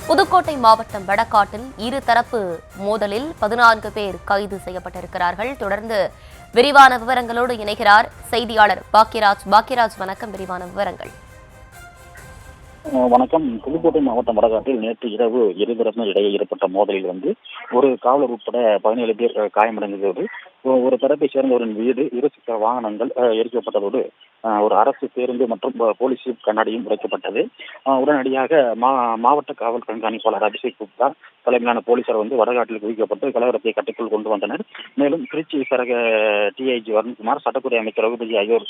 புதுக்கோட்டை மாவட்டம் வடக்காட்டில் இருதரப்பு மோதலில் 14 பேர் கைது செய்யப்பட்டிருக்கிறார்கள். தொடர்ந்து விரிவான விவரங்களோடு இணைகிறார் செய்தியாளர் பாக்கியராஜ். பாக்கியராஜ், வணக்கம். விரிவான விவரங்கள். வணக்கம். புதுக்கோட்டை மாவட்டம் வடகாட்டில் நேற்று இரவு இருதரப்பு இடையே ஏற்பட்ட மோதலில் ஒரு காவலர் உட்பட 17 பேர் காயமடைந்ததோடு ஒரு தரப்பை சேர்ந்தவரின் வீடு இருசக்கர வாகனங்கள் எரிக்கப்பட்டதோடு ஒரு அரசு பேருந்து மற்றும் போலீஸ் ஜீப் கண்ணாடியும் உடைக்கப்பட்டது. உடனடியாக மாவட்ட காவல் கண்காணிப்பாளர் அபிஷேக் குப்தா தலைமையிலான போலீசார் வடகாட்டில் குவிக்கப்பட்டு கலவரத்தை கட்டுக்குள் கொண்டு வந்தனர். மேலும் திருச்சி சரக டிஐஜி வருண்குமார், சட்டத்துறை அமைச்சர் ரகுபதி ஆகியோர்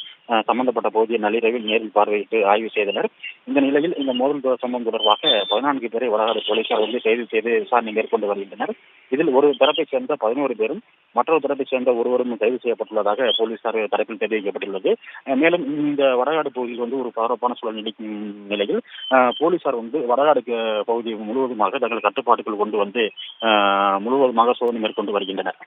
சம்பந்தப்பட்ட பகுதியை நள்ளிரவில் நேரில் பார்வையிட்டு ஆய்வு செய்தனர். இந்த நிலையில் இந்த மோதல் சம்பவம் தொடர்பாக 14 பேரை வடகாடு போலீசார் கைது செய்து விசாரணை மேற்கொண்டு வருகின்றனர். இதில் ஒரு தரப்பை சேர்ந்த 11 பேரும் மற்றொரு தரப்பை சேர்ந்த ஒருவரும் கைது செய்யப்பட்டுள்ளதாக போலீசார் தரப்பில் தெரிவிக்கப்பட்டுள்ளது. மேலும் இந்த வடகாடு பகுதியில் ஒரு பரபரப்பான சூழல் நீடிக்கும் நிலையில் போலீசார் வடகாடு பகுதி முழுவதுமாக தங்கள் கட்டுப்பாட்டுக்குள் கொண்டு முழுவதுமாக சோதனை மேற்கொண்டு வருகின்றனர்.